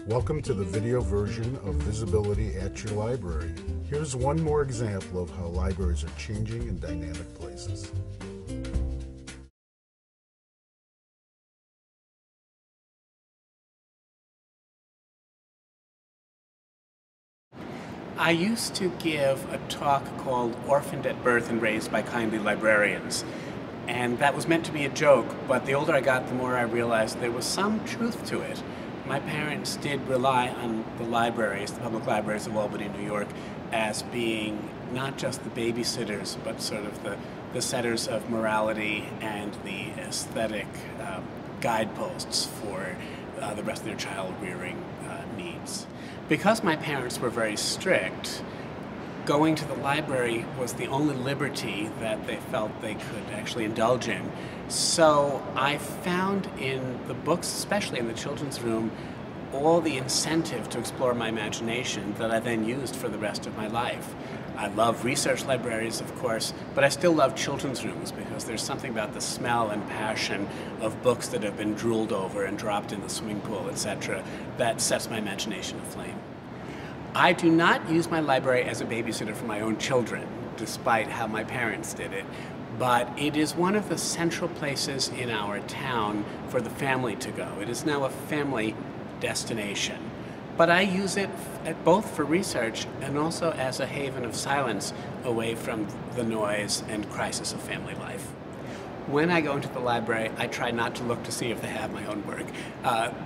Welcome to the video version of Visibility at Your Library. Here's one more example of how libraries are changing in dynamic places. I used to give a talk called Orphaned at Birth and Raised by Kindly Librarians. And that was meant to be a joke, but the older I got, the more I realized there was some truth to it. My parents did rely on the libraries, the public libraries of Albany, New York, as being not just the babysitters, but sort of the setters of morality and the aesthetic guideposts for the rest of their child rearing needs. Because my parents were very strict, going to the library was the only liberty that they felt they could actually indulge in. So I found in the books, especially in the children's room, all the incentive to explore my imagination that I then used for the rest of my life. I love research libraries, of course, but I still love children's rooms because there's something about the smell and passion of books that have been drooled over and dropped in the swimming pool, etc., that sets my imagination aflame. I do not use my library as a babysitter for my own children, despite how my parents did it, but it is one of the central places in our town for the family to go. It is now a family destination. But I use it both for research and also as a haven of silence away from the noise and crisis of family life. When I go into the library, I try not to look to see if they have my own work.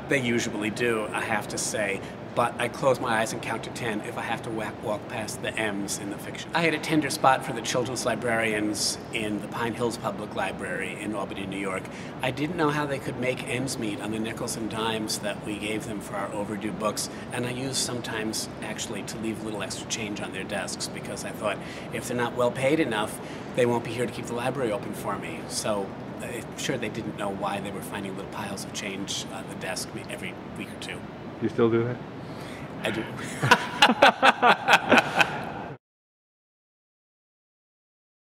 They usually do, I have to say, but I close my eyes and count to 10 if I have to walk past the M's in the fiction. I had a tender spot for the children's librarians in the Pine Hills Public Library in Albany, New York. I didn't know how they could make ends meet on the nickels and dimes that we gave them for our overdue books, and I used sometimes actually to leave a little extra change on their desks because I thought if they're not well paid enough, they won't be here to keep the library open for me. So I'm sure they didn't know why they were finding little piles of change on the desk every week or two. You still do that? I do.